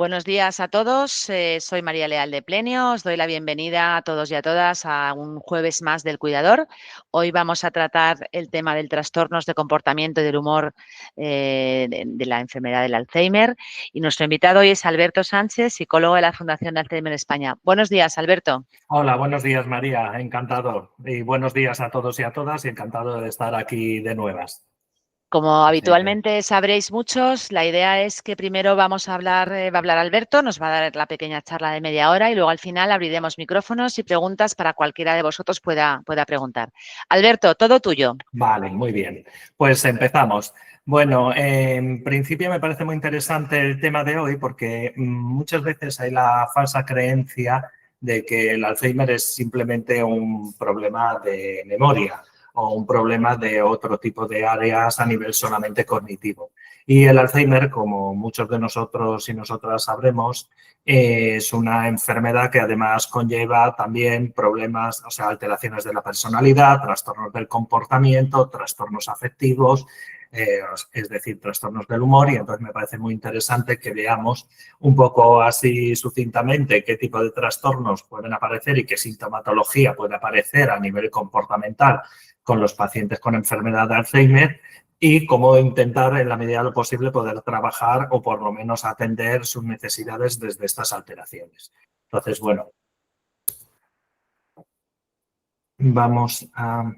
Buenos días a todos, soy María Leal de Plenio, os doy la bienvenida a todos y a todas a un jueves más del Cuidador. Hoy vamos a tratar el tema del trastornos de comportamiento y del humor de la enfermedad del Alzheimer y nuestro invitado hoy es Alberto Sánchez, psicólogo de la Fundación de Alzheimer España. Buenos días, Alberto. Hola, buenos días María, encantado. Y buenos días a todos y a todas y encantado de estar aquí de nuevas. Como Así que, habitualmente sabréis muchos, la idea es que primero vamos a hablar, va a hablar Alberto, nos va a dar la pequeña charla de media hora y luego al final abriremos micrófonos y preguntas para cualquiera de vosotros pueda preguntar. Alberto, todo tuyo. vale, muy bien. Pues empezamos. Bueno, en principio me parece muy interesante el tema de hoy porque muchas veces hay la falsa creencia de que el Alzheimer es simplemente un problema de memoria o un problema de otro tipo de áreas a nivel solamente cognitivo. Y el Alzheimer, como muchos de nosotros y nosotras sabremos, es una enfermedad que además conlleva también problemas, o sea, alteraciones de la personalidad, trastornos del comportamiento, trastornos afectivos, es decir, trastornos del humor, y entonces me parece muy interesante que veamos un poco así sucintamente qué tipo de trastornos pueden aparecer y qué sintomatología puede aparecer a nivel comportamental con los pacientes con enfermedad de Alzheimer y cómo intentar, en la medida de lo posible, poder trabajar o por lo menos atender sus necesidades desde estas alteraciones. Entonces, bueno, vamos a...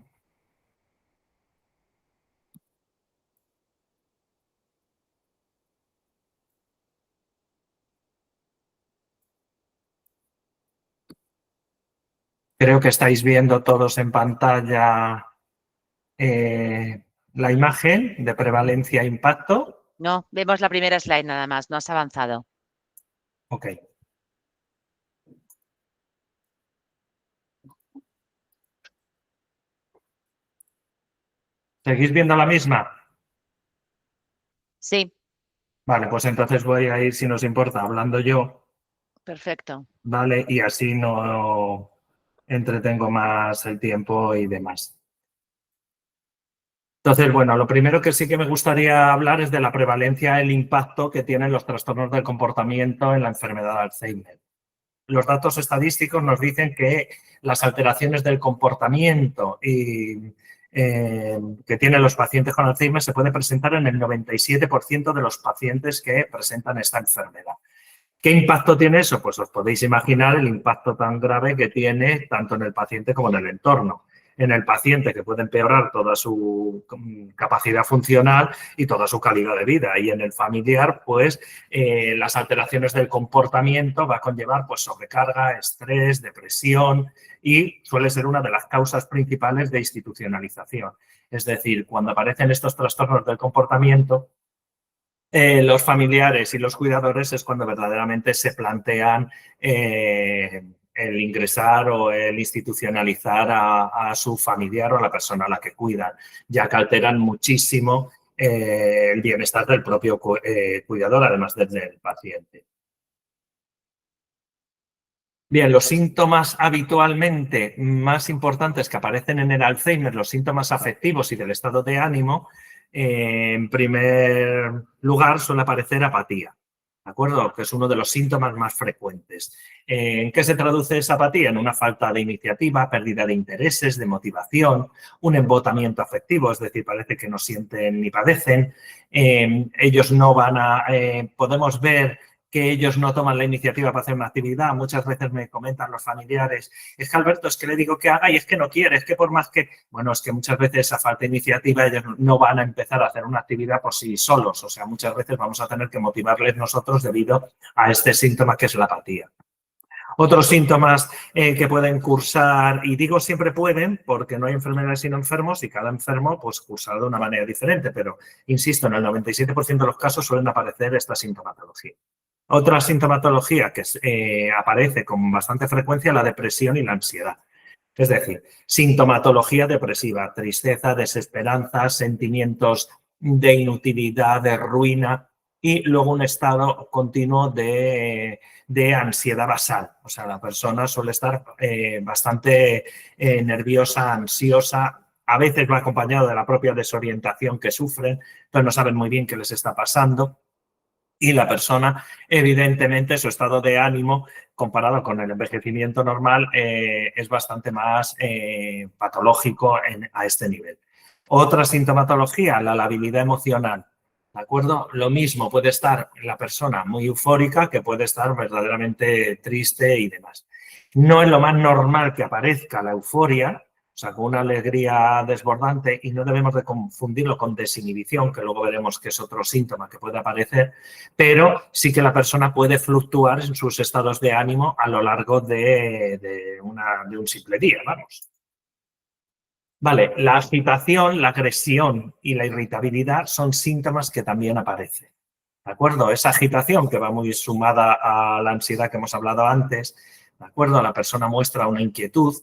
Creo que estáis viendo todos en pantalla la imagen de prevalencia e impacto. No, vemos la primera slide nada más, no has avanzado. Ok. ¿Seguís viendo la misma? Sí, Vale, pues entonces voy a ir, si nos importa, hablando yo, perfecto. ¿vale? Y así no entretengo más el tiempo y demás. Entonces, bueno, lo primero que sí que me gustaría hablar es de la prevalencia, el impacto que tienen los trastornos del comportamiento en la enfermedad de Alzheimer. Los datos estadísticos nos dicen que las alteraciones del comportamiento que tienen los pacientes con Alzheimer se puede presentar en el 97% de los pacientes que presentan esta enfermedad. ¿Qué impacto tiene eso? Pues os podéis imaginar el impacto tan grave que tiene tanto en el paciente como en el entorno. En el paciente, que puede empeorar toda su capacidad funcional y toda su calidad de vida. Y en el familiar, pues las alteraciones del comportamiento va a conllevar pues sobrecarga, estrés, depresión y suele ser una de las causas principales de institucionalización. Es decir, cuando aparecen estos trastornos del comportamiento, los familiares y los cuidadores es cuando verdaderamente se plantean el ingresar o el institucionalizar a su familiar o a la persona a la que cuidan, ya que alteran muchísimo el bienestar del propio cuidador, además del paciente. Bien, los síntomas habitualmente más importantes que aparecen en el Alzheimer, los síntomas afectivos y del estado de ánimo, en primer lugar suele aparecer apatía, ¿de acuerdo? Que es uno de los síntomas más frecuentes. ¿En qué se traduce esa apatía? En una falta de iniciativa, pérdida de intereses, de motivación, un embotamiento afectivo, es decir, parece que no sienten ni padecen. Ellos no van a... podemos ver que ellos no toman la iniciativa para hacer una actividad. Muchas veces me comentan los familiares, es que Alberto, es que le digo que haga y es que no quiere, es que por más que... Bueno, es que muchas veces esa falta de iniciativa ellos no van a empezar a hacer una actividad por sí solos. O sea, muchas veces vamos a tener que motivarles nosotros debido a este síntoma que es la apatía. Otros síntomas que pueden cursar, y digo siempre pueden, porque no hay enfermedades sin enfermos y cada enfermo pues cursará de una manera diferente, pero insisto, en el 97% de los casos suelen aparecer esta sintomatología. Otra sintomatología que aparece con bastante frecuencia, la depresión y la ansiedad. Es decir, sintomatología depresiva, tristeza, desesperanza, sentimientos de inutilidad, de ruina y luego un estado continuo de ansiedad basal. O sea, la persona suele estar bastante nerviosa, ansiosa, a veces va acompañado de la propia desorientación que sufren, entonces no saben muy bien qué les está pasando. y la persona, evidentemente, su estado de ánimo comparado con el envejecimiento normal es bastante más patológico a este nivel. Otra sintomatología, la labilidad emocional. ¿De acuerdo? Lo mismo puede estar la persona muy eufórica que puede estar verdaderamente triste y demás. No es lo más normal que aparezca la euforia, o sea, con una alegría desbordante, y no debemos de confundirlo con desinhibición, que luego veremos que es otro síntoma que puede aparecer, pero sí que la persona puede fluctuar en sus estados de ánimo a lo largo de un simple día, vamos. Vale, la agitación, la agresión y la irritabilidad son síntomas que también aparecen. ¿De acuerdo? Esa agitación que va muy sumada a la ansiedad que hemos hablado antes, ¿de acuerdo? La persona muestra una inquietud,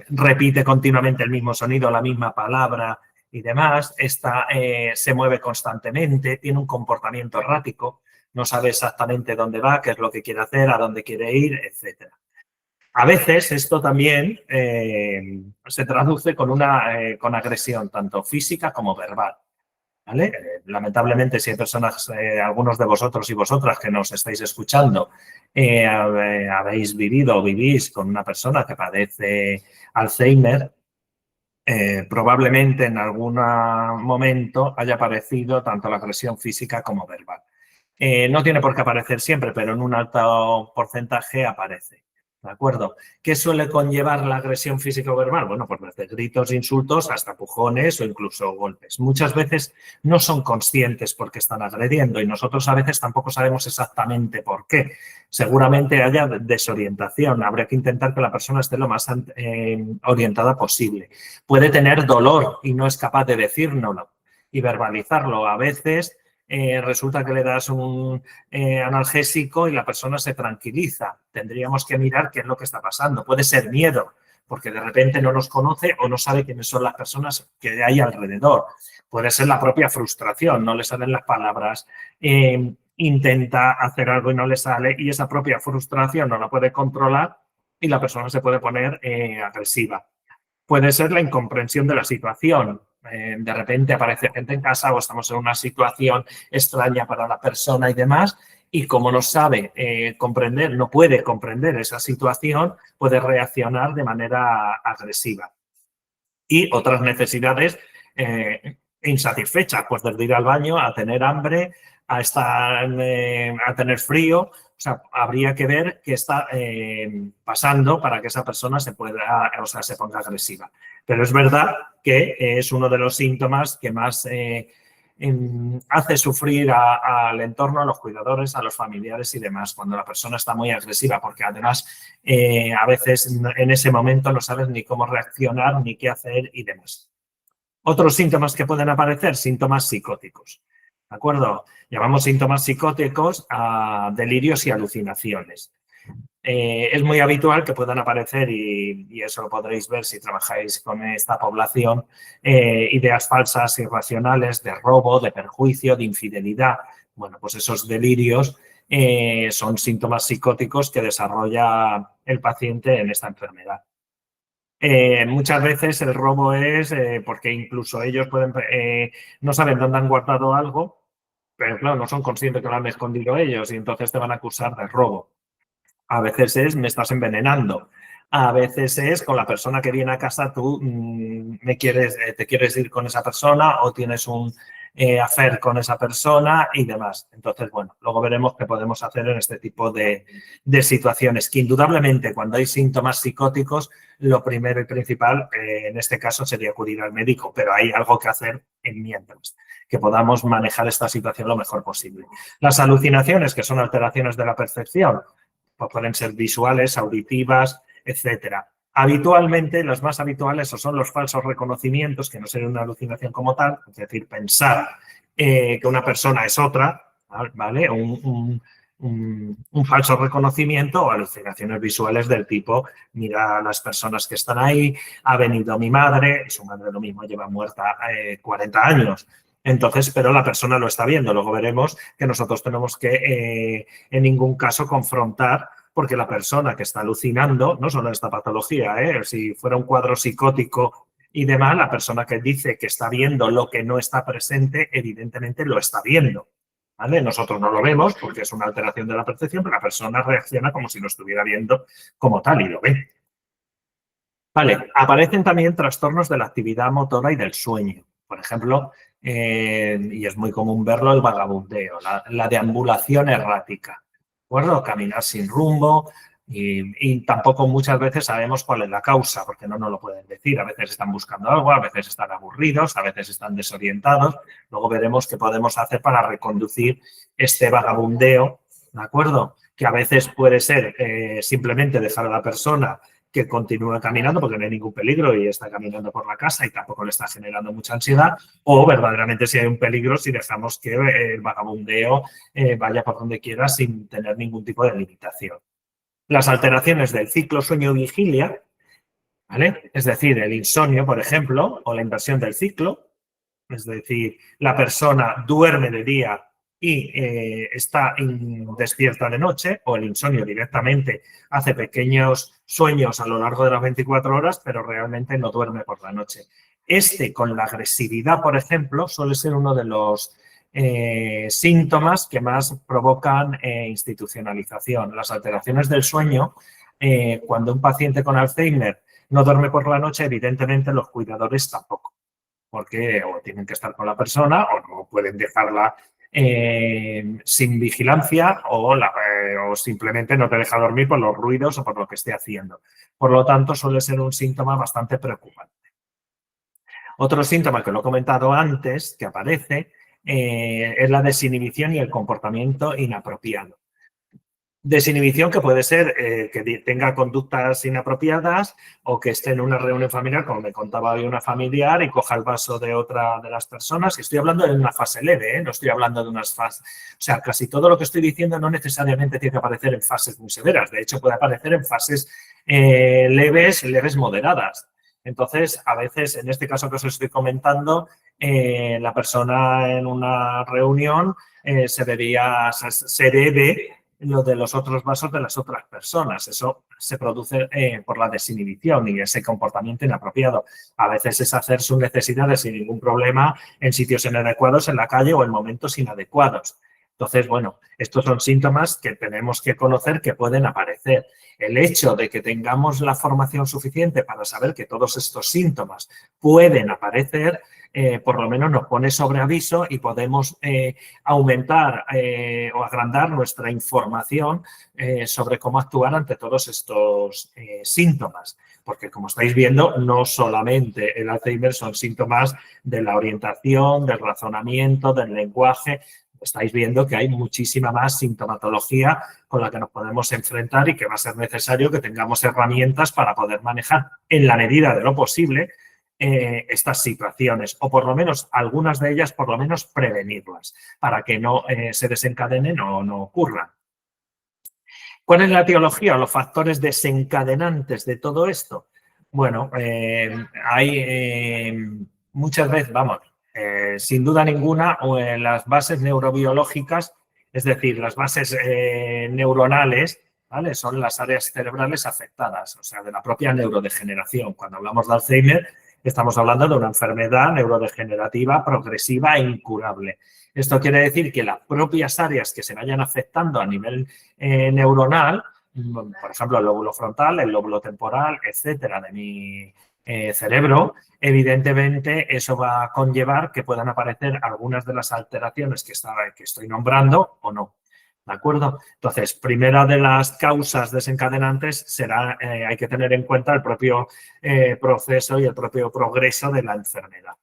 repite continuamente el mismo sonido, la misma palabra y demás, se mueve constantemente, tiene un comportamiento errático, no sabe exactamente dónde va, qué es lo que quiere hacer, a dónde quiere ir, etcétera. A veces esto también se traduce con agresión, tanto física como verbal. ¿Vale? Lamentablemente, si hay personas, algunos de vosotros y vosotras que nos estáis escuchando, habéis vivido o vivís con una persona que padece Alzheimer, probablemente en algún momento haya aparecido tanto la agresión física como verbal. No tiene por qué aparecer siempre, pero en un alto porcentaje aparece. ¿De acuerdo? ¿Qué suele conllevar la agresión física o verbal? Bueno, pues desde gritos, insultos, hasta pujones o incluso golpes. Muchas veces no son conscientes porque están agrediendo y nosotros a veces tampoco sabemos exactamente por qué. Seguramente haya desorientación. Habría que intentar que la persona esté lo más orientada posible. Puede tener dolor y no es capaz de decírnoslo y verbalizarlo. A veces resulta que le das un analgésico y la persona se tranquiliza. Tendríamos que mirar qué es lo que está pasando. Puede ser miedo, porque de repente no nos conoce o no sabe quiénes son las personas que hay alrededor. Puede ser la propia frustración, no le salen las palabras, intenta hacer algo y no le sale y esa propia frustración no la puede controlar y la persona se puede poner agresiva. Puede ser la incomprensión de la situación. De repente aparece gente en casa o estamos en una situación extraña para la persona y demás, y como no sabe comprender, no puede comprender esa situación, puede reaccionar de manera agresiva. Y otras necesidades insatisfechas, pues desde ir al baño a tener hambre, a tener frío. O sea, habría que ver qué está pasando para que esa persona se ponga agresiva. Pero es verdad que es uno de los síntomas que más hace sufrir al entorno, a los cuidadores, a los familiares y demás, cuando la persona está muy agresiva, porque además a veces en ese momento no sabes ni cómo reaccionar, ni qué hacer y demás. Otros síntomas que pueden aparecer, síntomas psicóticos. ¿De acuerdo? Llamamos síntomas psicóticos a delirios y alucinaciones. Es muy habitual que puedan aparecer, y eso lo podréis ver si trabajáis con esta población, ideas falsas, irracionales, de robo, de perjuicio, de infidelidad. Bueno, pues esos delirios son síntomas psicóticos que desarrolla el paciente en esta enfermedad. Muchas veces el robo es porque incluso ellos no saben dónde han guardado algo, pero claro, no son conscientes que lo han escondido ellos y entonces te van a acusar de robo. A veces es me estás envenenando. A veces es con la persona que viene a casa tú te quieres ir con esa persona o tienes un affair con esa persona y demás. Entonces, bueno, luego veremos qué podemos hacer en este tipo de situaciones. Que indudablemente cuando hay síntomas psicóticos, lo primero y principal en este caso sería acudir al médico, pero hay algo que hacer en mientras, que podamos manejar esta situación lo mejor posible. Las alucinaciones, que son alteraciones de la percepción, pues pueden ser visuales, auditivas, etcétera. Habitualmente, los más habituales son los falsos reconocimientos, que no sería una alucinación como tal, es decir, pensar que una persona es otra, ¿vale? Un falso reconocimiento o alucinaciones visuales del tipo, mira a las personas que están ahí, ha venido mi madre, su madre lo mismo lleva muerta 40 años. Entonces, pero la persona lo está viendo. Luego veremos que nosotros tenemos que en ningún caso confrontar, porque la persona que está alucinando, no solo en esta patología, si fuera un cuadro psicótico y demás, la persona que dice que está viendo lo que no está presente, evidentemente lo está viendo. ¿vale? Nosotros no lo vemos porque es una alteración de la percepción, pero la persona reacciona como si lo estuviera viendo como tal y lo ve. Vale, aparecen también trastornos de la actividad motora y del sueño. Por ejemplo, y es muy común verlo, el vagabundeo, la deambulación errática, ¿de acuerdo? Caminar sin rumbo y tampoco muchas veces sabemos cuál es la causa, porque no nos lo pueden decir. A veces están buscando algo, a veces están aburridos, a veces están desorientados. Luego veremos qué podemos hacer para reconducir este vagabundeo, ¿de acuerdo? Que a veces puede ser simplemente dejar a la persona que continúe caminando porque no hay ningún peligro y está caminando por la casa y tampoco le está generando mucha ansiedad, o verdaderamente si hay un peligro, si dejamos que el vagabundeo vaya por donde quiera sin tener ningún tipo de limitación. Las alteraciones del ciclo sueño-vigilia, ¿vale? Es decir, el insomnio, por ejemplo, o la inversión del ciclo, es decir, la persona duerme de día y está despierta de noche, o el insomnio directamente hace pequeños sueños a lo largo de las 24 horas, pero realmente no duerme por la noche. Con la agresividad, por ejemplo, suele ser uno de los síntomas que más provocan institucionalización. Las alteraciones del sueño, cuando un paciente con Alzheimer no duerme por la noche, evidentemente los cuidadores tampoco, porque o tienen que estar con la persona o no pueden dejarla sin vigilancia o simplemente no te deja dormir por los ruidos o por lo que esté haciendo. Por lo tanto, suele ser un síntoma bastante preocupante. Otro síntoma que lo he comentado antes, que aparece, es la desinhibición y el comportamiento inapropiado. Desinhibición que puede ser que tenga conductas inapropiadas o que esté en una reunión familiar, como me contaba hoy una familiar, y coja el vaso de otra de las personas. Y estoy hablando de una fase leve, no estoy hablando de unas fases. O sea, casi todo lo que estoy diciendo no necesariamente tiene que aparecer en fases muy severas. De hecho, puede aparecer en fases leves moderadas. Entonces, a veces, en este caso que os estoy comentando, la persona en una reunión se debe lo de los otros vasos de las otras personas. Eso se produce por la desinhibición y ese comportamiento inapropiado. A veces es hacer sus necesidades sin ningún problema en sitios inadecuados, en la calle o en momentos inadecuados. Entonces, bueno, estos son síntomas que tenemos que conocer que pueden aparecer. El hecho de que tengamos la formación suficiente para saber que todos estos síntomas pueden aparecer, por lo menos nos pone sobre aviso y podemos aumentar o agrandar nuestra información sobre cómo actuar ante todos estos síntomas. Porque, como estáis viendo, no solamente el Alzheimer son síntomas de la orientación, del razonamiento, del lenguaje. Estáis viendo que hay muchísima más sintomatología con la que nos podemos enfrentar y que va a ser necesario que tengamos herramientas para poder manejar en la medida de lo posible estas situaciones, o por lo menos algunas de ellas, por lo menos prevenirlas, para que no se desencadenen o no ocurran. ¿Cuál es la etiología o los factores desencadenantes de todo esto? Bueno, hay muchas veces, sin duda ninguna, las bases neurobiológicas, es decir, las bases neuronales, ¿vale? Son las áreas cerebrales afectadas, o sea, de la propia neurodegeneración. Cuando hablamos de Alzheimer, estamos hablando de una enfermedad neurodegenerativa progresiva e incurable. Esto quiere decir que las propias áreas que se vayan afectando a nivel neuronal, por ejemplo, el lóbulo frontal, el lóbulo temporal, etcétera, de mi cerebro, evidentemente eso va a conllevar que puedan aparecer algunas de las alteraciones que estoy nombrando o no. ¿De acuerdo? Entonces, primera de las causas desencadenantes será, hay que tener en cuenta el propio proceso y el propio progreso de la enfermedad.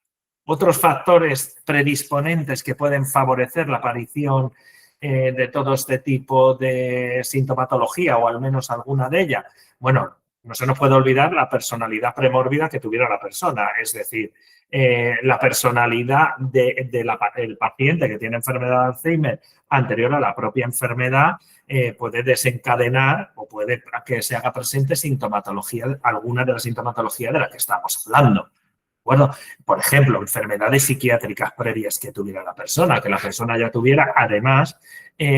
Otros factores predisponentes que pueden favorecer la aparición de todo este tipo de sintomatología, o al menos alguna de ellas. Bueno, no se nos puede olvidar la personalidad premórbida que tuviera la persona, es decir, la personalidad del paciente que tiene enfermedad de Alzheimer anterior a la propia enfermedad puede desencadenar o puede que se haga presente sintomatología, alguna de las sintomatologías de las que estamos hablando. Bueno, por ejemplo, enfermedades psiquiátricas previas que tuviera la persona, que la persona ya tuviera, además,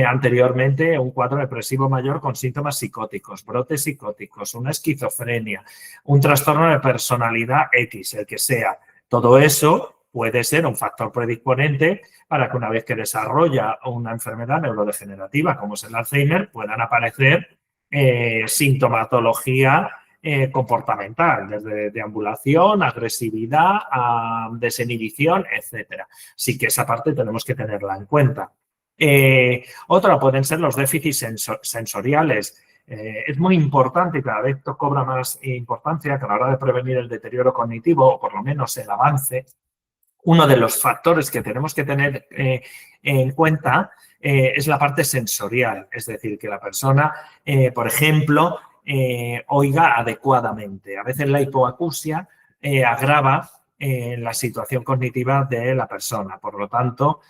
anteriormente un cuadro depresivo mayor con síntomas psicóticos, brotes psicóticos, una esquizofrenia, un trastorno de personalidad X, el que sea. Todo eso puede ser un factor predisponente para que una vez que desarrolla una enfermedad neurodegenerativa como es el Alzheimer, puedan aparecer sintomatología comportamental, desde deambulación, agresividad, a desinhibición, etcétera. Sí que esa parte tenemos que tenerla en cuenta. Otra pueden ser los déficits sensoriales. Es muy importante y cada vez cobra más importancia que a la hora de prevenir el deterioro cognitivo, o por lo menos el avance, uno de los factores que tenemos que tener en cuenta es la parte sensorial, es decir, que la persona, por ejemplo, oiga adecuadamente. A veces la hipoacusia agrava la situación cognitiva de la persona, por lo tanto,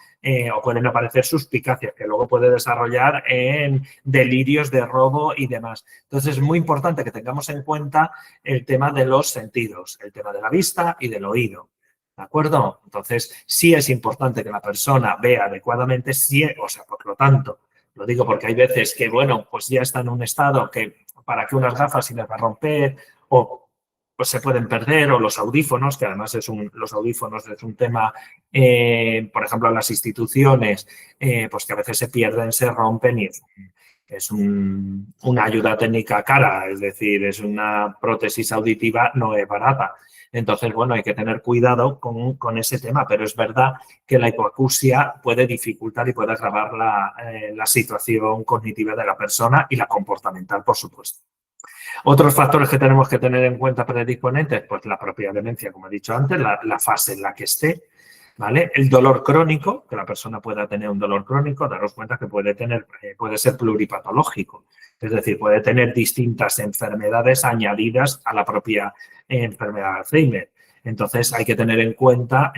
o pueden aparecer suspicacias que luego puede desarrollar en delirios de robo y demás. Entonces, es muy importante que tengamos en cuenta el tema de los sentidos, el tema de la vista y del oído. ¿De acuerdo? Entonces, sí es importante que la persona vea adecuadamente, sí, o sea, por lo tanto, lo digo porque hay veces que, bueno, pues ya está en un estado que para que unas gafas se les va a romper o pues se pueden perder, o los audífonos, que además los audífonos es un tema, por ejemplo, en las instituciones, pues que a veces se pierden, se rompen y es una ayuda técnica cara, es decir, es una prótesis auditiva, no es barata. Entonces, bueno, hay que tener cuidado con ese tema, pero es verdad que la hipoacusia puede dificultar y puede agravar la situación cognitiva de la persona y la comportamental, por supuesto. Otros factores que tenemos que tener en cuenta predisponentes, pues la propia demencia, como he dicho antes, la fase en la que esté, ¿vale? El dolor crónico, que la persona pueda tener un dolor crónico, daros cuenta que puede ser pluripatológico, es decir, puede tener distintas enfermedades añadidas a la propia enfermedad de Alzheimer. Entonces, hay que tener en cuenta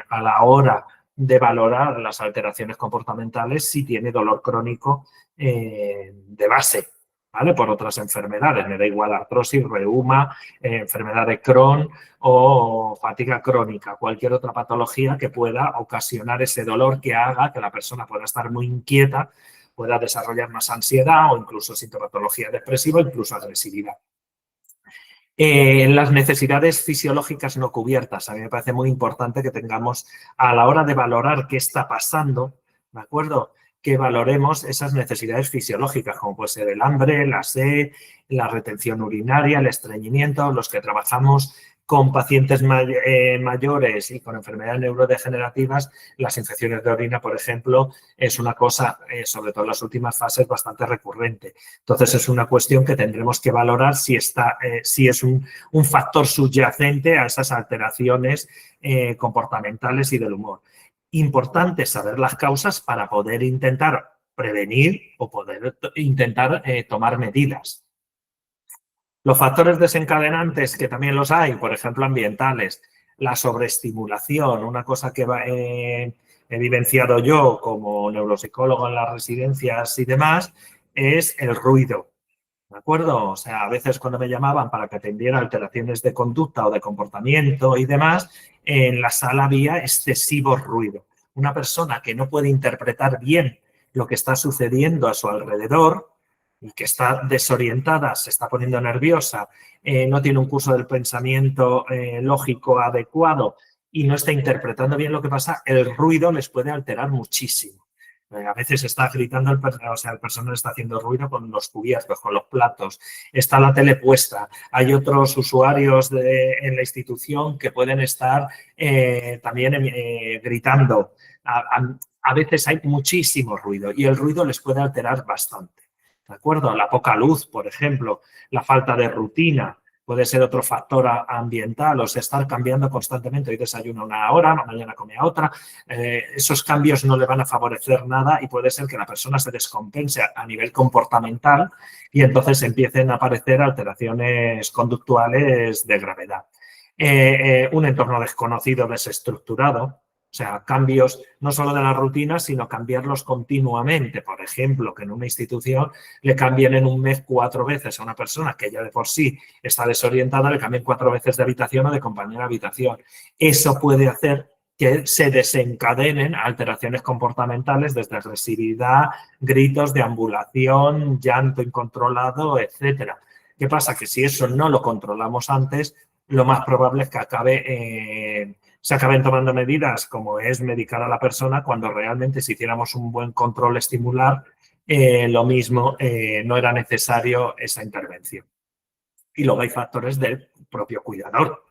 a la hora de valorar las alteraciones comportamentales si tiene dolor crónico de base, ¿vale? Por otras enfermedades, me da igual artrosis, reuma, enfermedad de Crohn o fatiga crónica, cualquier otra patología que pueda ocasionar ese dolor que haga que la persona pueda estar muy inquieta, pueda desarrollar más ansiedad o incluso sintomatología depresiva, incluso agresividad. Las necesidades fisiológicas no cubiertas. A mí me parece muy importante que tengamos a la hora de valorar qué está pasando, ¿de acuerdo?, que valoremos esas necesidades fisiológicas, como puede ser el hambre, la sed, la retención urinaria, el estreñimiento. Los que trabajamos con pacientes mayores y con enfermedades neurodegenerativas, las infecciones de orina, por ejemplo, es una cosa, sobre todo en las últimas fases, bastante recurrente. Entonces, es una cuestión que tendremos que valorar si es un factor subyacente a esas alteraciones comportamentales y del humor. Importante saber las causas para poder intentar prevenir o poder intentar tomar medidas. Los factores desencadenantes, que también los hay, por ejemplo, ambientales, la sobreestimulación, una cosa que he vivenciado yo como neuropsicólogo en las residencias y demás, es el ruido. ¿De acuerdo? O sea, a veces cuando me llamaban para que atendiera alteraciones de conducta o de comportamiento y demás, en la sala había excesivo ruido. Una persona que no puede interpretar bien lo que está sucediendo a su alrededor y que está desorientada, se está poniendo nerviosa, no tiene un curso del pensamiento lógico adecuado y no está interpretando bien lo que pasa, el ruido les puede alterar muchísimo. A veces está gritando, el personal está haciendo ruido con los cubiertos, con los platos, está la tele puesta. Hay otros usuarios en la institución que pueden estar también gritando. A veces hay muchísimo ruido y el ruido les puede alterar bastante. ¿De acuerdo? La poca luz, por ejemplo, la falta de rutina. Puede ser otro factor ambiental, o sea, estar cambiando constantemente. Hoy desayuna una hora, mañana come a otra. Esos cambios no le van a favorecer nada y puede ser que la persona se descompense a nivel comportamental y entonces empiecen a aparecer alteraciones conductuales de gravedad. Un entorno desconocido, desestructurado. O sea, cambios no solo de la rutina, sino cambiarlos continuamente. Por ejemplo, que en una institución le cambien en un mes 4 veces a una persona que ya de por sí está desorientada, le cambien 4 veces de habitación o de compañera de habitación. Eso puede hacer que se desencadenen alteraciones comportamentales desde agresividad, gritos, deambulación, llanto incontrolado, etcétera. ¿Qué pasa? Que si eso no lo controlamos antes, lo más probable es que acabe se acaben tomando medidas como es medicar a la persona cuando realmente si hiciéramos un buen control estimular, lo mismo no era necesario esa intervención. Y luego hay factores del propio cuidador,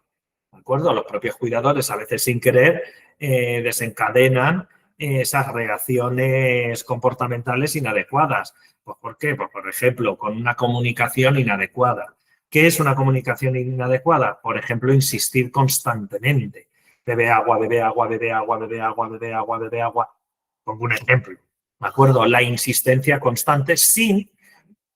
¿de acuerdo? Los propios cuidadores a veces sin querer desencadenan esas reacciones comportamentales inadecuadas. Pues, ¿por qué? Pues, por ejemplo, con una comunicación inadecuada. ¿Qué es una comunicación inadecuada? Por ejemplo, insistir constantemente. Bebe agua, bebe agua, bebe agua, bebe agua, bebe agua, bebe agua. Pongo un ejemplo. ¿De acuerdo? La insistencia constante sin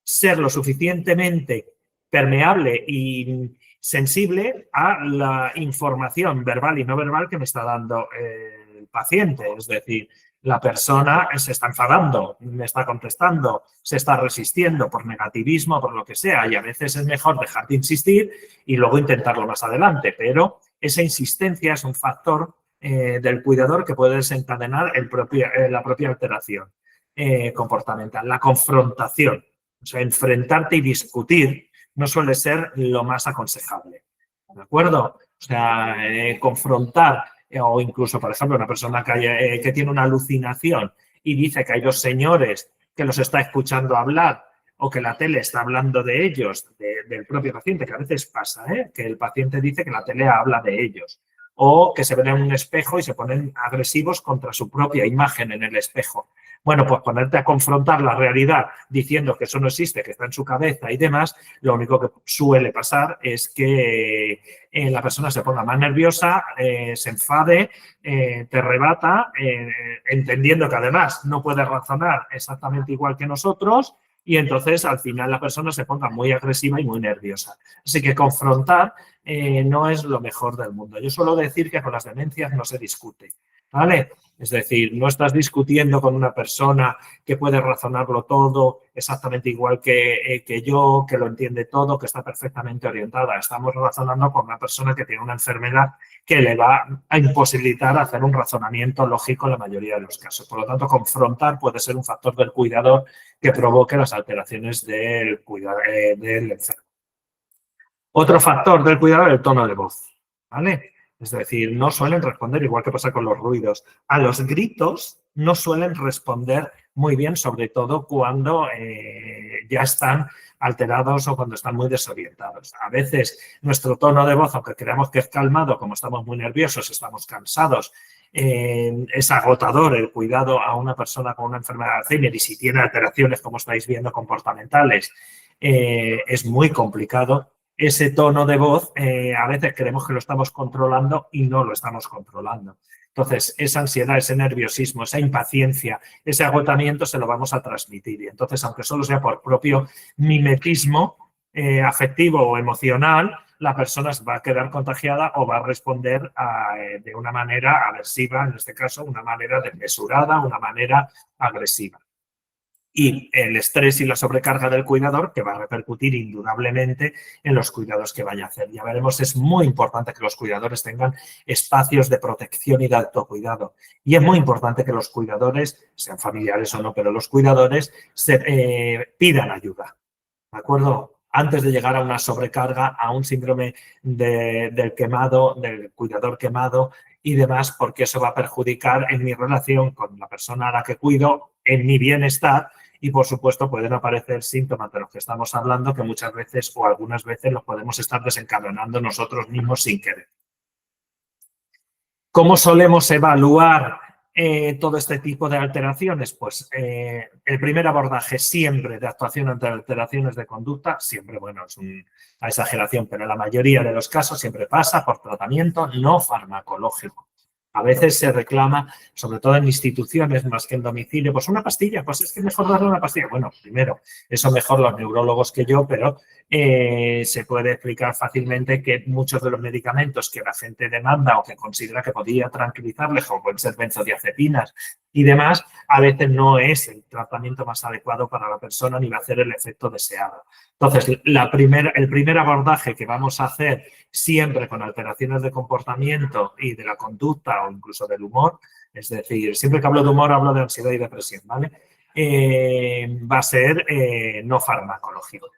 ser lo suficientemente permeable y sensible a la información verbal y no verbal que me está dando el paciente. Es decir, la persona se está enfadando, me está contestando, se está resistiendo por negativismo, por lo que sea, y a veces es mejor dejar de insistir y luego intentarlo más adelante, pero esa insistencia es un factor del cuidador que puede desencadenar la propia alteración comportamental, la confrontación. O sea, enfrentarte y discutir no suele ser lo más aconsejable. ¿De acuerdo? O sea, confrontar o incluso, por ejemplo, una persona que tiene una alucinación y dice que hay dos señores que los está escuchando hablar o que la tele está hablando de ellos, del propio paciente, que a veces pasa, que el paciente dice que la tele habla de ellos o que se ven en un espejo y se ponen agresivos contra su propia imagen en el espejo. Bueno, pues ponerte a confrontar la realidad diciendo que eso no existe, que está en su cabeza y demás, lo único que suele pasar es que la persona se ponga más nerviosa, se enfade, te rebata, entendiendo que además no puede razonar exactamente igual que nosotros y entonces al final la persona se ponga muy agresiva y muy nerviosa. Así que confrontar no es lo mejor del mundo. Yo suelo decir que con las demencias no se discute, ¿vale? Es decir, no estás discutiendo con una persona que puede razonarlo todo exactamente igual que yo, que lo entiende todo, que está perfectamente orientada. Estamos razonando con una persona que tiene una enfermedad que le va a imposibilitar hacer un razonamiento lógico en la mayoría de los casos. Por lo tanto, confrontar puede ser un factor del cuidador que provoque las alteraciones del enfermo. Otro factor del cuidador es el tono de voz, ¿vale? Es decir, no suelen responder, igual que pasa con los ruidos. A los gritos no suelen responder muy bien, sobre todo cuando ya están alterados o cuando están muy desorientados. A veces nuestro tono de voz, aunque creamos que es calmado, como estamos muy nerviosos, estamos cansados, es agotador el cuidado a una persona con una enfermedad de Alzheimer y si tiene alteraciones, como estáis viendo, comportamentales, es muy complicado. Ese tono de voz a veces creemos que lo estamos controlando y no lo estamos controlando. Entonces, esa ansiedad, ese nerviosismo, esa impaciencia, ese agotamiento se lo vamos a transmitir. Y entonces, aunque solo sea por propio mimetismo afectivo o emocional, la persona va a quedar contagiada o va a responder de una manera aversiva, en este caso, una manera desmesurada, una manera agresiva. Y el estrés y la sobrecarga del cuidador que va a repercutir indudablemente en los cuidados que vaya a hacer. Ya veremos, es muy importante que los cuidadores tengan espacios de protección y de autocuidado. Y es muy importante que los cuidadores, sean familiares o no, pero los cuidadores pidan ayuda, ¿de acuerdo? Antes de llegar a una sobrecarga, a un síndrome del quemado, del cuidador quemado y demás, porque eso va a perjudicar en mi relación con la persona a la que cuido, en mi bienestar. Y, por supuesto, pueden aparecer síntomas de los que estamos hablando que muchas veces o algunas veces los podemos estar desencadenando nosotros mismos sin querer. ¿Cómo solemos evaluar todo este tipo de alteraciones? Pues el primer abordaje siempre de actuación ante alteraciones de conducta, siempre, bueno, es una exageración, pero en la mayoría de los casos siempre pasa por tratamiento no farmacológico. A veces se reclama, sobre todo en instituciones más que en domicilio, pues una pastilla, pues es que mejor darle una pastilla. Bueno, primero, eso mejor los neurólogos que yo, pero se puede explicar fácilmente que muchos de los medicamentos que la gente demanda o que considera que podría tranquilizarles, como pueden ser benzodiazepinas y demás, a veces no es el tratamiento más adecuado para la persona ni va a hacer el efecto deseado. Entonces, el primer abordaje que vamos a hacer siempre con alteraciones de comportamiento y de la conducta o incluso del humor, es decir, siempre que hablo de humor hablo de ansiedad y depresión, ¿vale? Va a ser no farmacológico.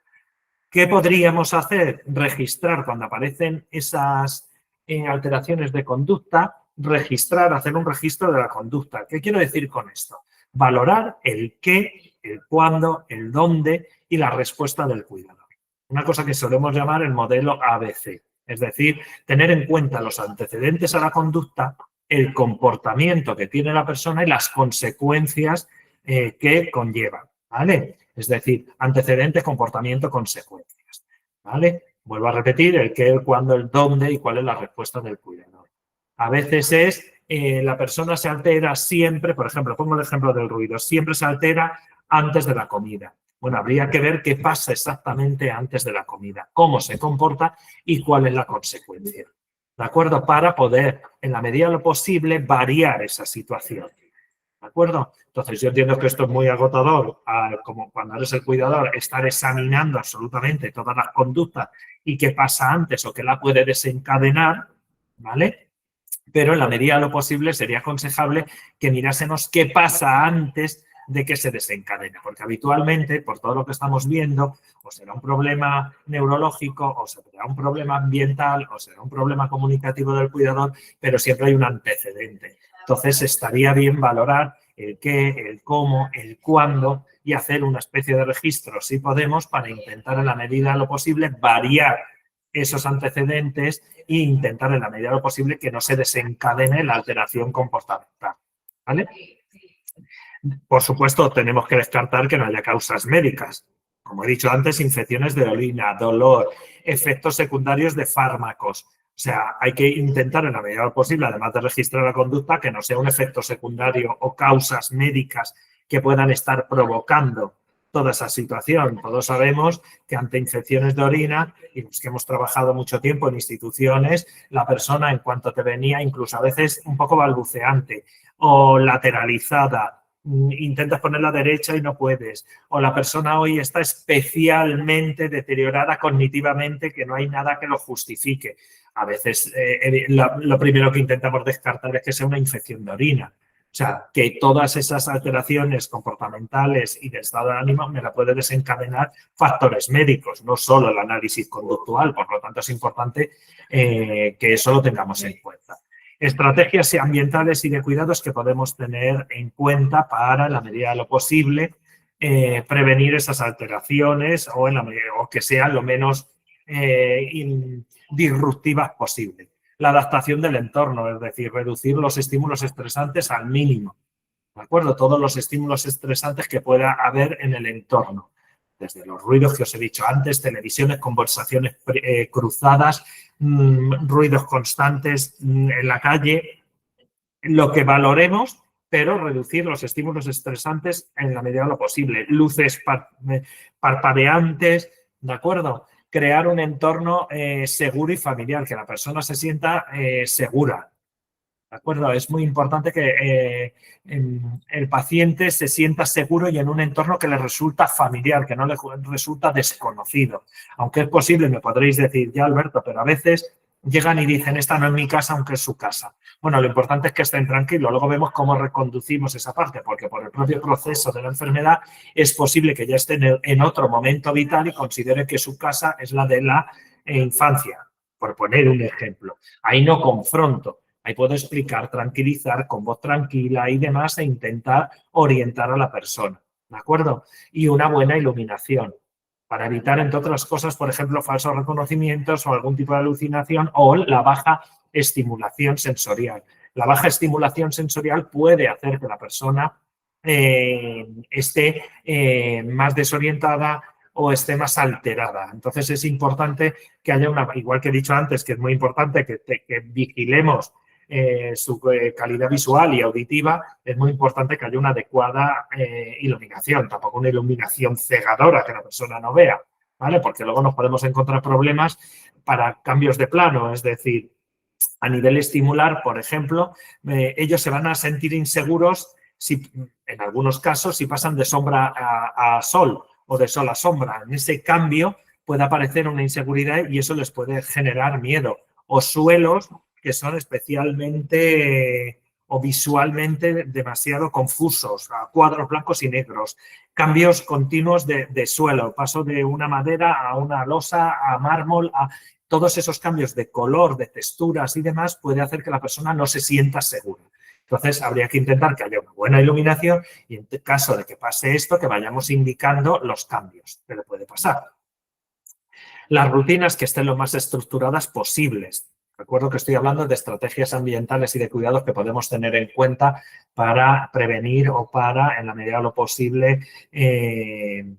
¿Qué podríamos hacer? Registrar cuando aparecen esas en alteraciones de conducta, registrar, hacer un registro de la conducta. ¿Qué quiero decir con esto? Valorar el qué, el cuándo, el dónde y la respuesta del cuidador. Una cosa que solemos llamar el modelo ABC, es decir, tener en cuenta los antecedentes a la conducta, el comportamiento que tiene la persona y las consecuencias que conlleva, ¿vale? Es decir, antecedentes, comportamiento, consecuencias, ¿vale? Vuelvo a repetir el qué, el cuándo, el dónde y cuál es la respuesta del cuidador. A veces es la persona se altera siempre, por ejemplo, pongo el ejemplo del ruido, siempre se altera antes de la comida. Bueno, habría que ver qué pasa exactamente antes de la comida, cómo se comporta y cuál es la consecuencia. ¿De acuerdo? Para poder, en la medida de lo posible, variar esa situación. ¿De acuerdo? Entonces, yo entiendo que esto es muy agotador, como cuando eres el cuidador, estar examinando absolutamente todas las conductas y qué pasa antes o qué la puede desencadenar, ¿vale? Pero en la medida de lo posible sería aconsejable que mirásemos qué pasa antes de que se desencadene, porque habitualmente, por todo lo que estamos viendo, o será un problema neurológico, o será un problema ambiental, o será un problema comunicativo del cuidador, pero siempre hay un antecedente. Entonces, estaría bien valorar el qué, el cómo, el cuándo y hacer una especie de registro, si podemos, para intentar en la medida de lo posible variar esos antecedentes e intentar en la medida de lo posible que no se desencadene la alteración comportamental, ¿vale? Por supuesto, tenemos que descartar que no haya causas médicas. Como he dicho antes, infecciones de orina, dolor, efectos secundarios de fármacos. O sea, hay que intentar en la medida de lo posible, además de registrar la conducta, que no sea un efecto secundario o causas médicas que puedan estar provocando toda esa situación. Todos sabemos que ante infecciones de orina, y los que hemos trabajado mucho tiempo en instituciones, la persona en cuanto te venía, incluso a veces un poco balbuceante o lateralizada, intentas ponerla derecha y no puedes, o la persona hoy está especialmente deteriorada cognitivamente que no hay nada que lo justifique. A veces lo primero que intentamos descartar es que sea una infección de orina. O sea, que todas esas alteraciones comportamentales y de estado de ánimo me la puede desencadenar factores médicos, no solo el análisis conductual. Por lo tanto, es importante que eso lo tengamos en cuenta. Estrategias ambientales y de cuidados que podemos tener en cuenta para, en la medida de lo posible, prevenir esas alteraciones o que sean lo menos disruptivas posible. La adaptación del entorno, es decir, reducir los estímulos estresantes al mínimo. ¿De acuerdo? Todos los estímulos estresantes que pueda haber en el entorno. Desde los ruidos que os he dicho antes, televisiones, conversaciones cruzadas, ruidos constantes en la calle, lo que valoremos, pero reducir los estímulos estresantes en la medida de lo posible. Luces parpadeantes, ¿de acuerdo? Crear un entorno seguro y familiar, que la persona se sienta segura. ¿De acuerdo? Es muy importante que el paciente se sienta seguro y en un entorno que le resulta familiar, que no le resulta desconocido. Aunque es posible, me podréis decir, ya Alberto, pero a veces llegan y dicen, esta no es mi casa, aunque es su casa. Bueno, lo importante es que estén tranquilos. Luego vemos cómo reconducimos esa parte, porque por el propio proceso de la enfermedad es posible que ya esté en otro momento vital y considere que su casa es la de la infancia, por poner un ejemplo. Ahí no confronto. Ahí puedo explicar, tranquilizar con voz tranquila y demás e intentar orientar a la persona, ¿de acuerdo? Y una buena iluminación para evitar, entre otras cosas, por ejemplo, falsos reconocimientos o algún tipo de alucinación o la baja estimulación sensorial. La baja estimulación sensorial puede hacer que la persona esté más desorientada o esté más alterada. Entonces, es importante que haya igual que he dicho antes, que es muy importante que vigilemos su calidad visual y auditiva, es muy importante que haya una adecuada iluminación, tampoco una iluminación cegadora que la persona no vea, ¿vale? Porque luego nos podemos encontrar problemas para cambios de plano, es decir, a nivel estimular, por ejemplo, ellos se van a sentir inseguros si, en algunos casos, si pasan de sombra a sol o de sol a sombra. En ese cambio puede aparecer una inseguridad y eso les puede generar miedo. O suelos que son especialmente o visualmente demasiado confusos, a cuadros blancos y negros, cambios continuos de suelo, paso de una madera a una losa, a mármol, todos esos cambios de color, de texturas y demás puede hacer que la persona no se sienta segura. Entonces, habría que intentar que haya una buena iluminación y en caso de que pase esto, que vayamos indicando los cambios que le puede pasar. Las rutinas que estén lo más estructuradas posibles. Recuerdo que estoy hablando de estrategias ambientales y de cuidados que podemos tener en cuenta para prevenir o para, en la medida de lo posible,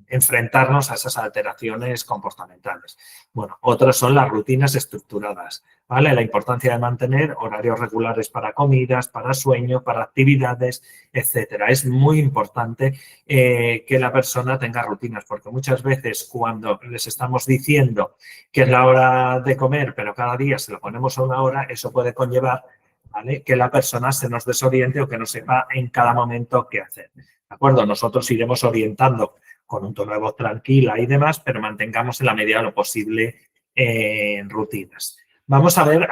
enfrentarnos a esas alteraciones comportamentales. Bueno, otras son las rutinas estructuradas, ¿vale? La importancia de mantener horarios regulares para comidas, para sueño, para actividades, etcétera. Es muy importante que la persona tenga rutinas, porque muchas veces cuando les estamos diciendo que es la hora de comer, pero cada día se lo ponemos a una hora, eso puede conllevar, ¿vale?, que la persona se nos desoriente o que no sepa en cada momento qué hacer. ¿De acuerdo? Nosotros iremos orientando con un tono de voz tranquila y demás, pero mantengamos en la medida de lo posible rutinas. Vamos a ver,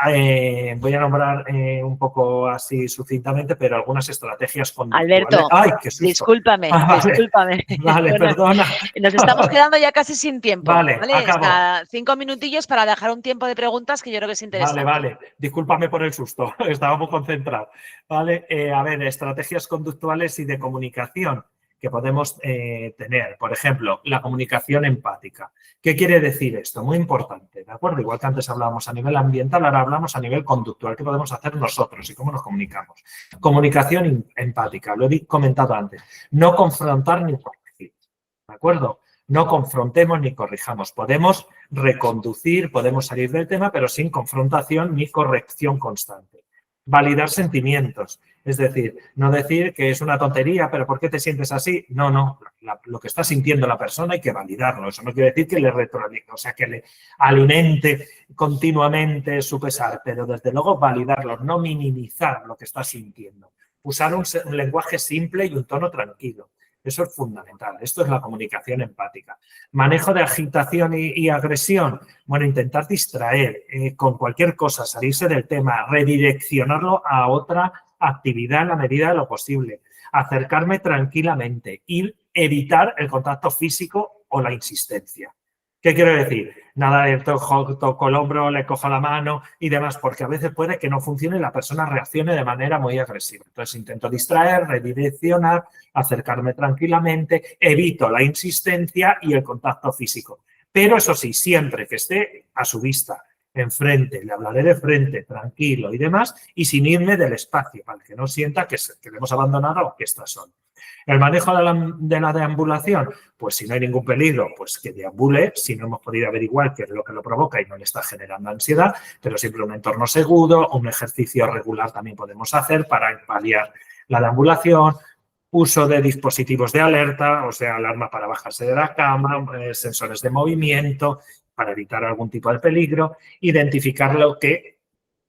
voy a nombrar un poco así sucintamente, pero algunas estrategias conductuales. Alberto, ¡Ay, qué susto! discúlpame, vale, discúlpame. Vale, perdona. Nos estamos quedando ya casi sin tiempo. Vale, ¿vale? acabo. Hasta 5 minutillos para dejar un tiempo de preguntas que yo creo que es interesante. Vale. Discúlpame por el susto, estaba muy concentrado. Vale, a ver, estrategias conductuales y de comunicación que podemos tener. Por ejemplo, la comunicación empática. ¿Qué quiere decir esto? Muy importante, ¿de acuerdo? Igual que antes hablábamos a nivel ambiental, ahora hablamos a nivel conductual. ¿Qué podemos hacer nosotros y cómo nos comunicamos? Comunicación empática, lo he comentado antes. No confrontar ni corregir, ¿de acuerdo? No confrontemos ni corrijamos. Podemos reconducir, podemos salir del tema, pero sin confrontación ni corrección constante. Validar sentimientos. Es decir, no decir que es una tontería, pero ¿por qué te sientes así? No. Lo que está sintiendo la persona hay que validarlo. Eso no quiere decir que le retroalimente, o sea, que le alimente continuamente su pesar, pero desde luego validarlo, no minimizar lo que está sintiendo. Usar un lenguaje simple y un tono tranquilo. Eso es fundamental. Esto es la comunicación empática. Manejo de agitación y agresión. Bueno, intentar distraer con cualquier cosa, salirse del tema, redireccionarlo a otra actividad en la medida de lo posible. Acercarme tranquilamente y evitar el contacto físico o la insistencia. ¿Qué quiero decir? Nada de toco el hombro, le cojo la mano y demás, porque a veces puede que no funcione y la persona reaccione de manera muy agresiva. Entonces intento distraer, redireccionar, acercarme tranquilamente, evito la insistencia y el contacto físico. Pero eso sí, siempre que esté a su vista, enfrente, le hablaré de frente, tranquilo y demás, y sin irme del espacio, para que no sienta que le hemos abandonado o que está solo. El manejo de la deambulación, pues si no hay ningún peligro, pues que deambule, si no hemos podido averiguar qué es lo que lo provoca y no le está generando ansiedad, pero siempre un entorno seguro, un ejercicio regular también podemos hacer para paliar la deambulación, uso de dispositivos de alerta, o sea, alarma para bajarse de la cama, sensores de movimiento, para evitar algún tipo de peligro, identificar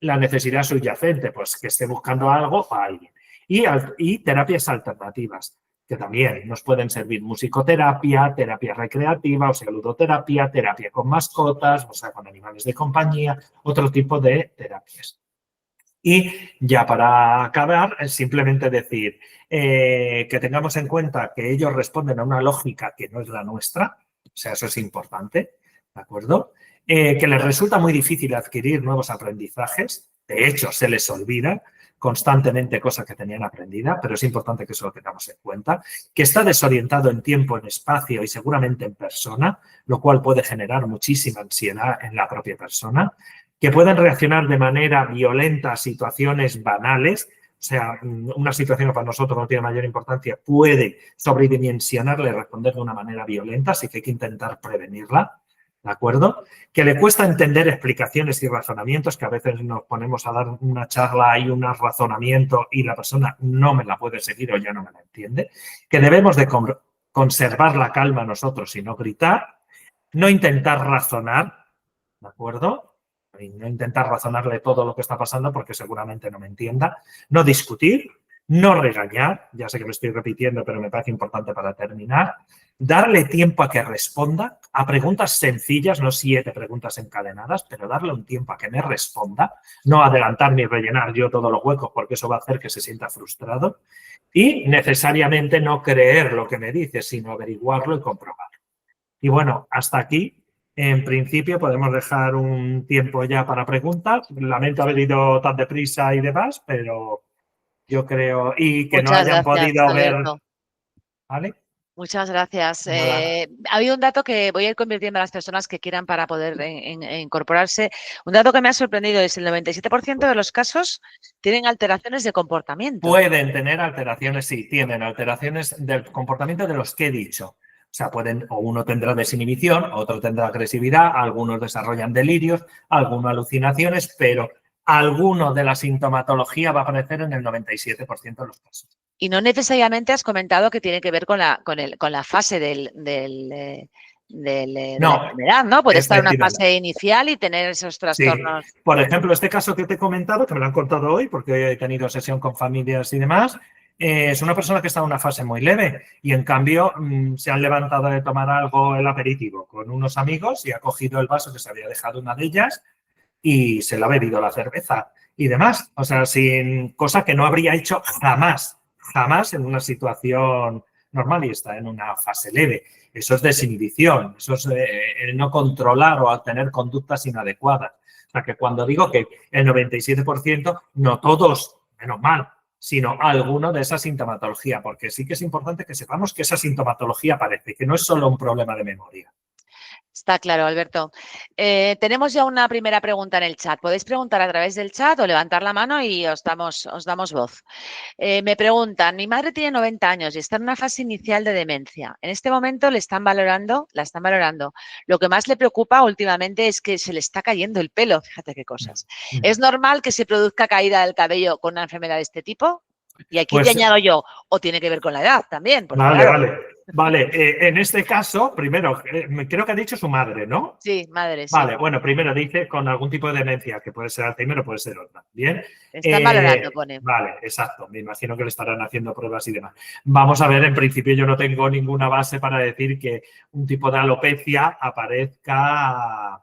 la necesidad subyacente, pues que esté buscando algo o a alguien. Y terapias alternativas, que también nos pueden servir musicoterapia, terapia recreativa, o sea, ludoterapia, terapia con mascotas, o sea, con animales de compañía, otro tipo de terapias. Y ya para acabar, simplemente decir que tengamos en cuenta que ellos responden a una lógica que no es la nuestra, o sea, eso es importante, ¿de acuerdo? Que les resulta muy difícil adquirir nuevos aprendizajes, de hecho, se les olvida constantemente cosas que tenían aprendida, pero es importante que eso lo tengamos en cuenta, que está desorientado en tiempo, en espacio y seguramente en persona, lo cual puede generar muchísima ansiedad en la propia persona, que pueden reaccionar de manera violenta a situaciones banales, o sea, una situación que para nosotros no tiene mayor importancia puede sobredimensionarla y responder de una manera violenta, así que hay que intentar prevenirla, ¿de acuerdo? Que le cuesta entender explicaciones y razonamientos, que a veces nos ponemos a dar una charla y un razonamiento y la persona no me la puede seguir o ya no me la entiende, que debemos de conservar la calma nosotros y no gritar, no intentar razonar, ¿de acuerdo? Y no intentar razonarle todo lo que está pasando porque seguramente no me entienda, no discutir, no regañar, ya sé que me estoy repitiendo, pero me parece importante para terminar, darle tiempo a que responda a preguntas sencillas, no 7 preguntas encadenadas, pero darle un tiempo a que me responda, no adelantar ni rellenar yo todos los huecos porque eso va a hacer que se sienta frustrado y necesariamente no creer lo que me dice, sino averiguarlo y comprobarlo. Y bueno, hasta aquí En principio podemos dejar un tiempo ya para preguntas. Lamento haber ido tan deprisa y demás, pero yo creo, y que no Muchas hayan gracias, podido ver, Alberto. ¿vale? Muchas gracias. Nada. Ha habido un dato que voy a ir convirtiendo a las personas que quieran para poder incorporarse. Un dato que me ha sorprendido es el 97% de los casos tienen alteraciones de comportamiento. Pueden tener alteraciones, sí, tienen alteraciones del comportamiento de los que he dicho. O sea, pueden, o uno tendrá desinhibición, otro tendrá agresividad, algunos desarrollan delirios, algunos alucinaciones, pero alguno de la sintomatología va a aparecer en el 97% de los casos. Y no necesariamente has comentado que tiene que ver con la fase de la No, enfermedad, ¿no? Puede estar en una efectivamente. fase inicial y tener esos Sí, trastornos. por ejemplo, este caso que te he comentado, que me lo han contado hoy, porque hoy he tenido sesión con familias y demás, es una persona que está en una fase muy leve y en cambio se han levantado de tomar algo, el aperitivo, con unos amigos y ha cogido el vaso que se había dejado una de ellas y se le ha bebido la cerveza y demás. O sea, sin cosa que no habría hecho jamás, jamás en una situación normal y está en una fase leve. Eso es desinhibición, eso es el no controlar o tener conductas inadecuadas. O sea, que cuando digo que el 97%, no todos, menos mal, sino alguno de esa sintomatología, porque sí que es importante que sepamos que esa sintomatología aparece, que no es solo un problema de memoria. Está claro, Alberto. Tenemos ya una primera pregunta en el chat. Podéis preguntar a través del chat o levantar la mano y os damos voz. Me preguntan, mi madre tiene 90 años y está en una fase inicial de demencia. En este momento la están valorando. Lo que más le preocupa últimamente es que se le está cayendo el pelo. Fíjate qué cosas. ¿Es normal que se produzca caída del cabello con una enfermedad de este tipo? Y aquí te Pues añado yo, o tiene que ver con la edad también, porque vale, claro, vale. Vale, en este caso, primero, creo que ha dicho su madre, ¿no? sí, madre, sí. Vale, bueno, primero dice con algún tipo de demencia, que puede ser Alzheimer o puede ser otra. Bien. Están valorando, pone. Vale, exacto. Me imagino que le estarán haciendo pruebas y demás. Vamos a ver, en principio yo no tengo ninguna base para decir que un tipo de alopecia aparezca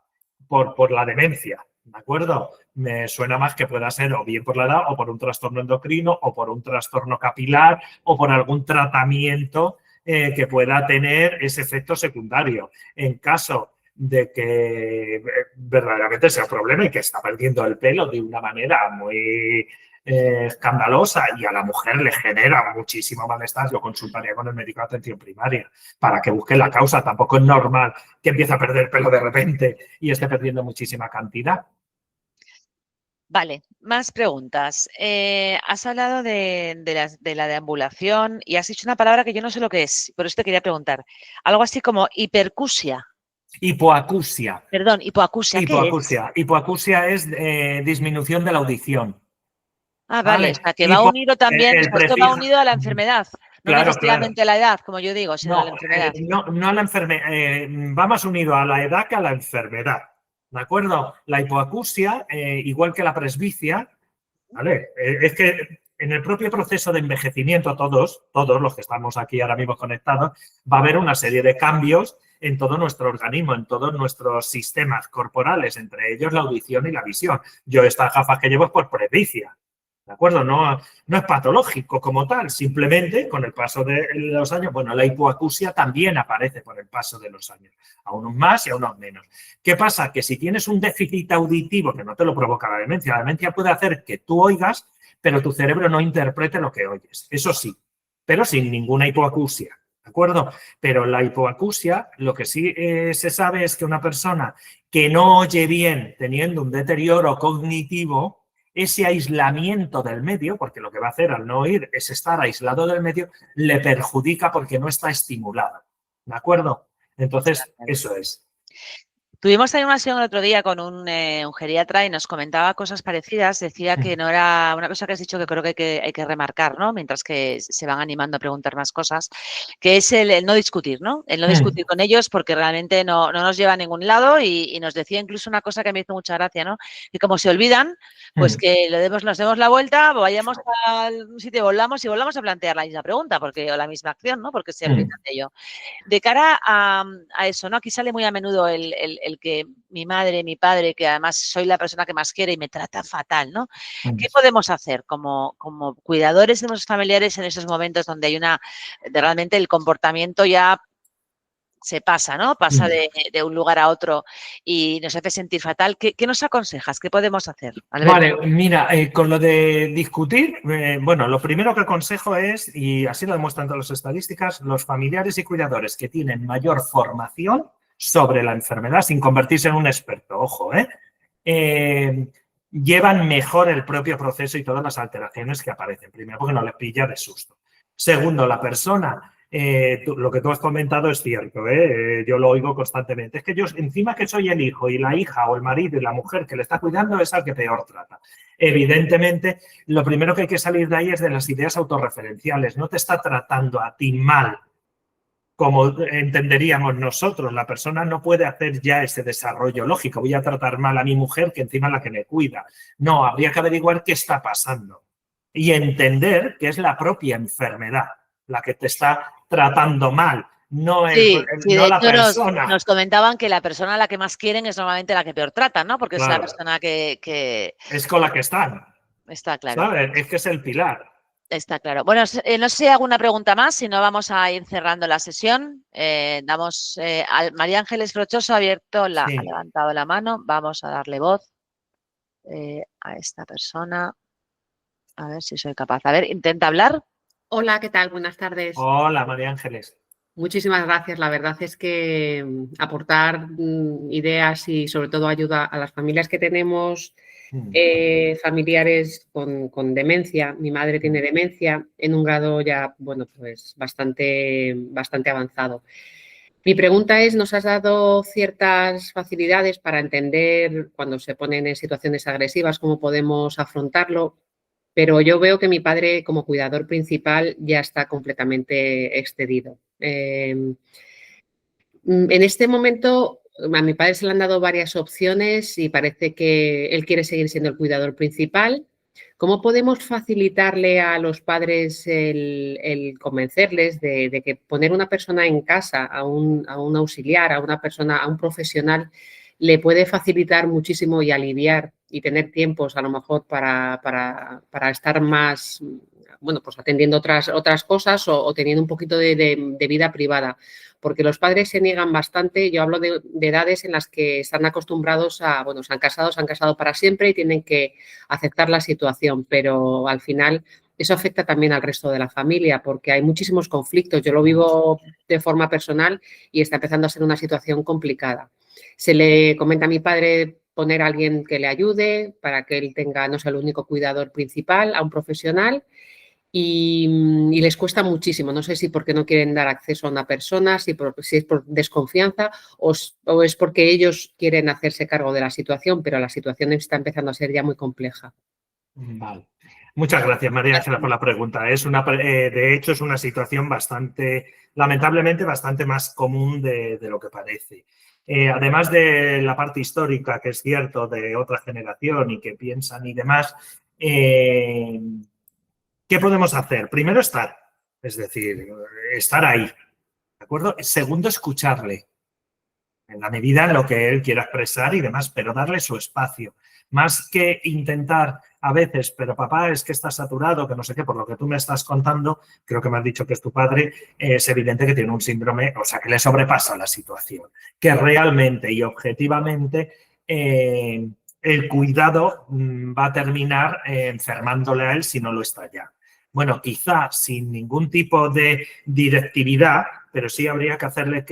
por la demencia, ¿de acuerdo? Me suena más que pueda ser o bien por la edad o por un trastorno endocrino o por un trastorno capilar o por algún tratamiento que pueda tener ese efecto secundario. En caso de que verdaderamente sea un problema y que está perdiendo el pelo de una manera muy escandalosa y a la mujer le genera muchísimo malestar, yo consultaría con el médico de atención primaria para que busque la causa. Tampoco es normal que empiece a perder pelo de repente y esté perdiendo muchísima cantidad. Vale, más preguntas. Has hablado de la deambulación y has dicho una palabra que yo no sé lo que es, por eso te quería preguntar. Algo así como hipercusia. Hipoacusia. Perdón, hipoacusia, ¿qué es? Hipoacusia es disminución de la audición. Ah, vale, o ¿Vale? sea, que va unido también, o El sea, esto va prefijo. unido a la enfermedad, no Claro, claro. necesariamente a la edad, como yo digo, sino a la No, enfermedad. no a la enfermedad, va más unido a la edad que a la enfermedad. ¿De acuerdo? La hipoacusia, igual que la presbicia, ¿vale? Es que en el propio proceso de envejecimiento, todos los que estamos aquí ahora mismo conectados, va a haber una serie de cambios en todo nuestro organismo, en todos nuestros sistemas corporales, entre ellos la audición y la visión. Yo estas gafas que llevo es por presbicia. ¿De acuerdo? No, no es patológico como tal, simplemente con el paso de los años, bueno, la hipoacusia también aparece por el paso de los años, a unos más y a unos menos. ¿Qué pasa? Que si tienes un déficit auditivo que no te lo provoca la demencia puede hacer que tú oigas, pero tu cerebro no interprete lo que oyes. Eso sí, pero sin ninguna hipoacusia. ¿De acuerdo? Pero la hipoacusia, lo que sí se sabe es que una persona que no oye bien, teniendo un deterioro cognitivo, ese aislamiento del medio, porque lo que va a hacer al no oír es estar aislado del medio, le perjudica porque no está estimulado. ¿De acuerdo? Entonces, eso es. Tuvimos también una sesión el otro día con un geriatra y nos comentaba cosas parecidas. Decía que no era una cosa que has dicho que creo que hay que remarcar, ¿no? Mientras que se van animando a preguntar más cosas, que es el no discutir, ¿no? El no discutir con ellos porque realmente no nos lleva a ningún lado y nos decía incluso una cosa que me hizo mucha gracia, ¿no? Que como se olvidan, pues que nos demos la vuelta, vayamos al sitio, volvamos a plantear la misma pregunta porque, o la misma acción, ¿no? Porque se olvidan de ello. De cara a eso, ¿no? Aquí sale muy a menudo el que mi madre, mi padre, que además soy la persona que más quiere y me trata fatal, ¿no? ¿Qué podemos hacer como cuidadores de nuestros familiares en esos momentos donde hay realmente el comportamiento ya se pasa, ¿no? Pasa de un lugar a otro y nos hace sentir fatal. ¿Qué nos aconsejas? ¿Qué podemos hacer, Alberto? Vale, mira, con lo de discutir, bueno, lo primero que aconsejo es, y así lo demuestran todas las estadísticas, los familiares y cuidadores que tienen mayor formación sobre la enfermedad, sin convertirse en un experto, ojo, llevan mejor el propio proceso y todas las alteraciones que aparecen. Primero, porque no les pilla de susto. Segundo, la persona, lo que tú has comentado es cierto, yo lo oigo constantemente. Es que yo, encima que soy el hijo y la hija o el marido y la mujer que le está cuidando es al que peor trata. Evidentemente, lo primero que hay que salir de ahí es de las ideas autorreferenciales. No te está tratando a ti mal, como entenderíamos nosotros. La persona no puede hacer ya ese desarrollo lógico. Voy a tratar mal a mi mujer, que encima es la que me cuida. No, habría que averiguar qué está pasando y entender que es la propia enfermedad la que te está tratando mal, no, Sí, no de la hecho persona. nos comentaban que la persona a la que más quieren es normalmente la que peor tratan, ¿no? Porque es la Claro, persona que es con la que están, está claro. ¿sabes? Es que es el pilar. Está claro. Bueno, no sé si hay alguna pregunta más, si no vamos a ir cerrando la sesión. María Ángeles Frochoso ha ha Sí. levantado la mano. Vamos a darle voz a esta persona. A ver si soy capaz. A ver, intenta hablar. Hola, ¿qué tal? Buenas tardes. Hola, María Ángeles. Muchísimas gracias. La verdad es que aportar ideas y sobre todo ayuda a las familias que tenemos familiares con demencia. Mi madre tiene demencia en un grado ya, bueno, pues bastante avanzado. Mi pregunta es, ¿nos has dado ciertas facilidades para entender cuando se ponen en situaciones agresivas, cómo podemos afrontarlo? Pero yo veo que mi padre, como cuidador principal, ya está completamente excedido. En este momento, a mi padre se le han dado varias opciones y parece que él quiere seguir siendo el cuidador principal. ¿Cómo podemos facilitarle a los padres el convencerles de que poner una persona en casa, a un auxiliar, a una persona, a un profesional, le puede facilitar muchísimo y aliviar y tener tiempos a lo mejor para estar más, bueno, pues atendiendo otras cosas o teniendo un poquito de vida privada? Porque los padres se niegan bastante. Yo hablo de edades en las que están acostumbrados a, bueno, se han casado para siempre y tienen que aceptar la situación, pero al final eso afecta también al resto de la familia porque hay muchísimos conflictos. Yo lo vivo de forma personal y está empezando a ser una situación complicada. Se le comenta a mi padre poner a alguien que le ayude para que él tenga, no sea el único cuidador principal, a un profesional. Y les cuesta muchísimo. No sé si porque no quieren dar acceso a una persona, si es por desconfianza o es porque ellos quieren hacerse cargo de la situación, pero la situación está empezando a ser ya muy compleja. Vale. Muchas gracias, María Ángela, por la pregunta. De hecho, es una situación lamentablemente, bastante más común de lo que parece. Además de la parte histórica, que es cierto, de otra generación y que piensan y demás, ¿qué podemos hacer? Primero, es decir, estar ahí, ¿de acuerdo? Segundo, escucharle, en la medida en lo que él quiera expresar y demás, pero darle su espacio. Más que intentar a veces, pero papá, es que está saturado, que no sé qué, por lo que tú me estás contando, creo que me has dicho que es tu padre, es evidente que tiene un síndrome, o sea, que le sobrepasa la situación, que realmente y objetivamente el cuidado va a terminar enfermándole a él si no lo está ya. Bueno, quizá sin ningún tipo de directividad, pero sí habría que hacerle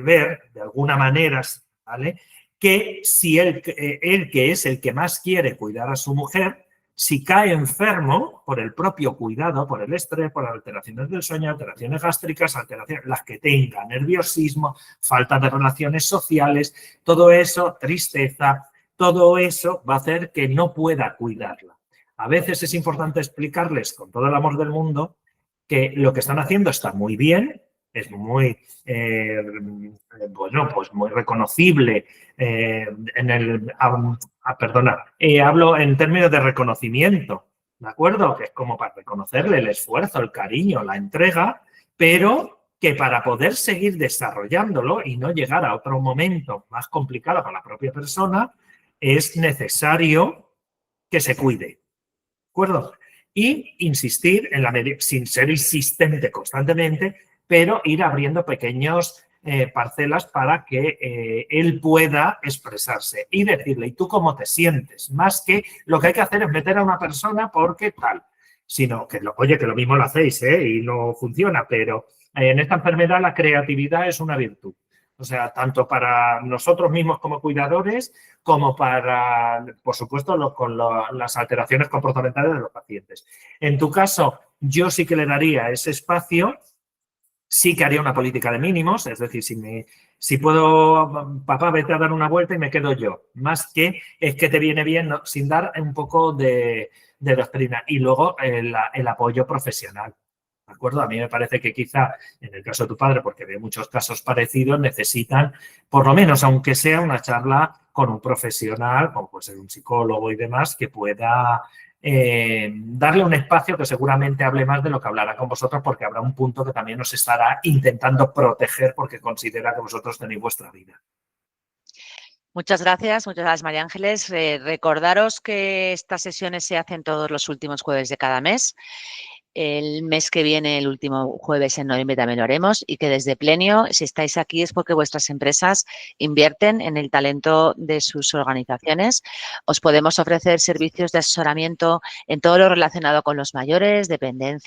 ver de alguna manera, ¿vale?, que si él que es el que más quiere cuidar a su mujer, si cae enfermo por el propio cuidado, por el estrés, por alteraciones del sueño, alteraciones gástricas, alteraciones, las que tenga, nerviosismo, falta de relaciones sociales, todo eso, tristeza, todo eso va a hacer que no pueda cuidarla. A veces es importante explicarles con todo el amor del mundo que lo que están haciendo está muy bien, es muy, bueno, pues muy reconocible hablo en términos de reconocimiento, ¿de acuerdo? Que es como para reconocerle el esfuerzo, el cariño, la entrega, pero que para poder seguir desarrollándolo y no llegar a otro momento más complicado para la propia persona, es necesario que se cuide, ¿de acuerdo? Y insistir sin ser insistente constantemente, pero ir abriendo pequeños parcelas para que él pueda expresarse y decirle, ¿y tú cómo te sientes? Más que lo que hay que hacer es meter a una persona porque tal, sino que, oye, que lo mismo lo hacéis y no funciona, pero en esta enfermedad la creatividad es una virtud. O sea, tanto para nosotros mismos como cuidadores, como para, por supuesto, con las alteraciones comportamentales de los pacientes. En tu caso, yo sí que le daría ese espacio, sí que haría una política de mínimos, es decir, si puedo, papá, vete a dar una vuelta y me quedo yo. Más que es que te viene bien, ¿no? Sin dar un poco de doctrina. Y luego el apoyo profesional. ¿De acuerdo? A mí me parece que quizá, en el caso de tu padre, porque veo muchos casos parecidos, necesitan, por lo menos, aunque sea una charla con un profesional, como puede ser un psicólogo y demás, que pueda darle un espacio que seguramente hable más de lo que hablará con vosotros, porque habrá un punto que también os estará intentando proteger porque considera que vosotros tenéis vuestra vida. Muchas gracias, María Ángeles. Recordaros que estas sesiones se hacen todos los últimos jueves de cada mes. El mes que viene, el último jueves en noviembre, también lo haremos, y que desde Plenio, si estáis aquí, es porque vuestras empresas invierten en el talento de sus organizaciones. Os podemos ofrecer servicios de asesoramiento en todo lo relacionado con los mayores, dependencia,